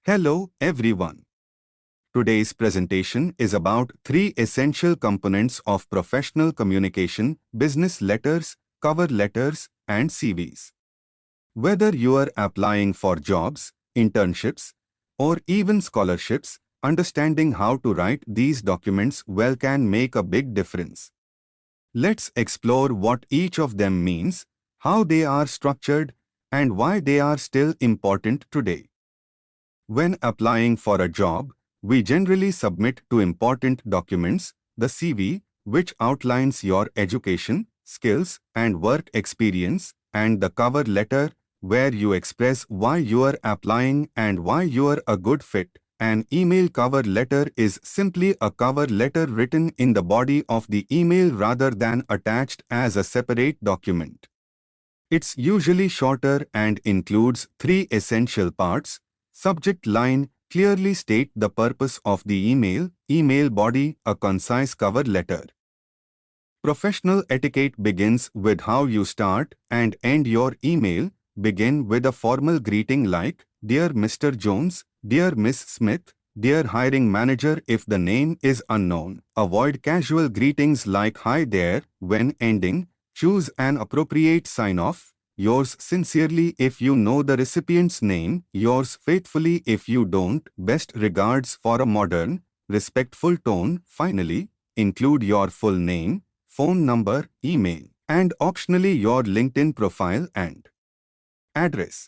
Hello, everyone. Today's presentation is about three essential components of professional communication: business letters, cover letters, and CVs. Whether you are applying for jobs, internships, or even scholarships, understanding how to write these documents well can make a big difference. Let's explore what each of them means, how they are structured, and why they are still important today. When applying for a job, we generally submit two important documents: the CV, which outlines your education, skills, and work experience, and the cover letter, where you express why you are applying and why you are a good fit. An email cover letter is simply a cover letter written in the body of the email rather than attached as a separate document. It's usually shorter and includes three essential parts: subject line, clearly state the purpose of the email; email body, a concise cover letter. Professional etiquette begins with how you start and end your email. Begin with a formal greeting like, "Dear Mr. Jones," "Dear Miss Smith," "Dear hiring manager" if the name is unknown. Avoid casual greetings like "Hi there." When ending, choose an appropriate sign-off: "Yours sincerely" if you know the recipient's name, "Yours faithfully" if you don't. Best regards for a modern, respectful tone. Finally, include your full name, phone number, email, and optionally your LinkedIn profile and address.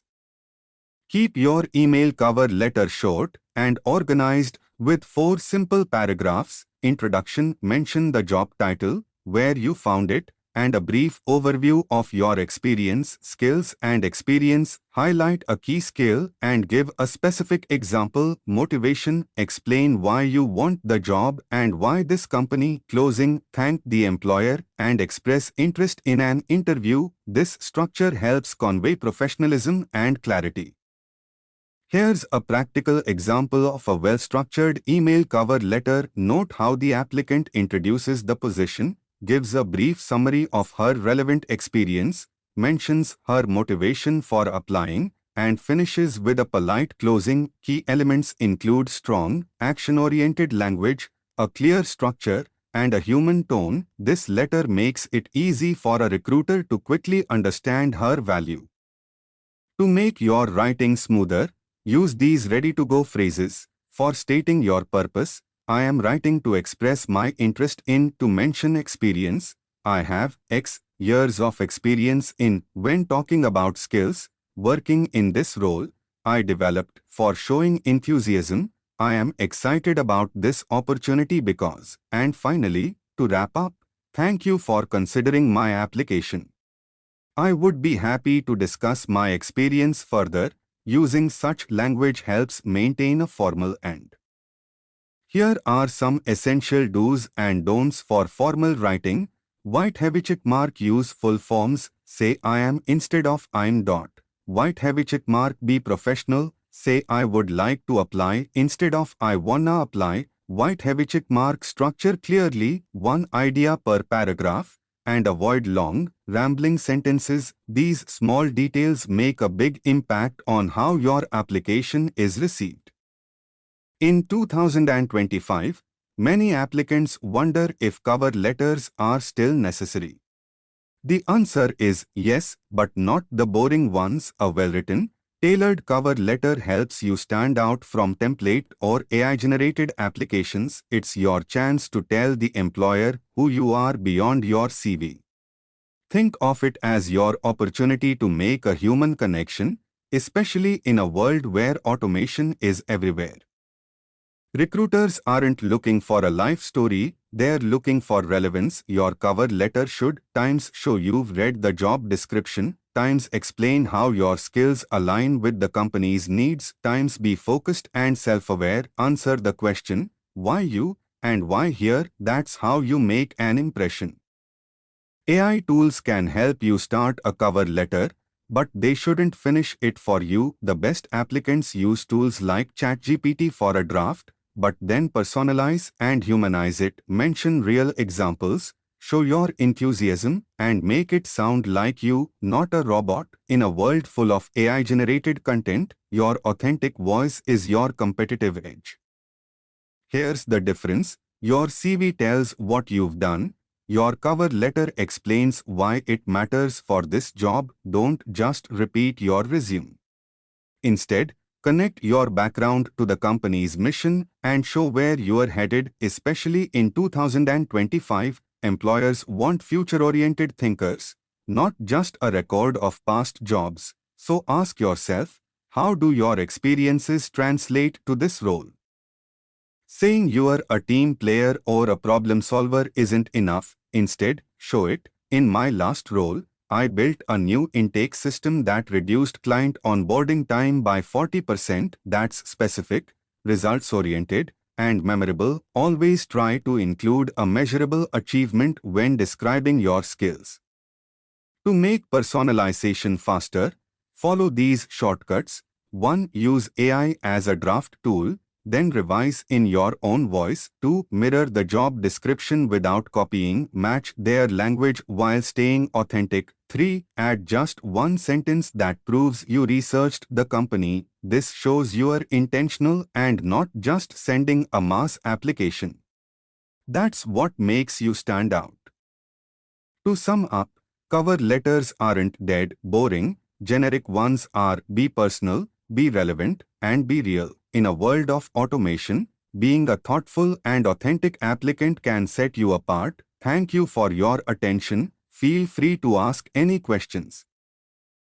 Keep your email cover letter short and organized with 4 simple paragraphs: introduction, mention the job title, where you found it, and a brief overview of your experience, skills and experience. Highlight a key skill and give a specific example. Motivation, explain why you want the job and why this company. Closing, thank the employer and express interest in an interview. This structure helps convey professionalism and clarity. Here's a practical example of a well-structured email cover letter. Note how the applicant introduces the position, gives a brief summary of her relevant experience, mentions her motivation for applying, and finishes with a polite closing. Key elements include strong, action-oriented language, a clear structure, and a human tone. This letter makes it easy for a recruiter to quickly understand her value. To make your writing smoother, use these ready-to-go phrases. For stating your purpose, "I am writing to express my interest in." To mention experience, "I have X years of experience in." When talking about skills, "Working in this role, I developed." For showing enthusiasm, "I am excited about this opportunity because." And finally, to wrap up, "Thank you for considering my application. I would be happy to discuss my experience further." Using such language helps maintain a formal end. Here are some essential do's and don'ts for formal writing. White heavy check mark. Use full forms. Say "I am" instead of "I'm." White heavy check mark. Be professional. Say "I would like to apply" instead of "I wanna apply." White heavy check mark. Structure clearly, one idea per paragraph, and avoid long, rambling sentences. These small details make a big impact on how your application is received. In 2025, many applicants wonder if cover letters are still necessary. The answer is yes, but not the boring ones. A well-written, tailored cover letter helps you stand out from template or AI-generated applications. It's your chance to tell the employer who you are beyond your CV. Think of it as your opportunity to make a human connection, especially in a world where automation is everywhere. Recruiters aren't looking for a life story, they're looking for relevance. Your cover letter should times show you've read the job description, times explain how your skills align with the company's needs, times be focused and self-aware. Answer the question, "Why you?" and "Why here?" That's how you make an impression. AI tools can help you start a cover letter, but they shouldn't finish it for you. The best applicants use tools like ChatGPT for a draft, but then personalize and humanize it. Mention real examples. Show your enthusiasm and make it sound like you, not a robot. In a world full of AI-generated content, your authentic voice is your competitive edge. Here's the difference. Your CV tells what you've done. Your cover letter explains why it matters for this job. Don't just repeat your resume. Instead, connect your background to the company's mission and show where you are headed. Especially in 2025, employers want future-oriented thinkers, not just a record of past jobs. So ask yourself, how do your experiences translate to this role? Saying you are a team player or a problem solver isn't enough. Instead, show it. In my last role, I built a new intake system that reduced client onboarding time by 40%. That's specific, results-oriented, and memorable. Always try to include a measurable achievement when describing your skills. To make personalization faster, follow these shortcuts. 1. Use AI as a draft tool, then revise in your own voice. 2. Mirror the job description without copying, match their language while staying authentic. 3. Add just one sentence that proves you researched the company. This shows you are intentional and not just sending a mass application. That's what makes you stand out. To sum up, cover letters aren't dead, boring. Generic ones are: be personal, be relevant, and be real. In a world of automation, being a thoughtful and authentic applicant can set you apart. Thank you for your attention. Feel free to ask any questions.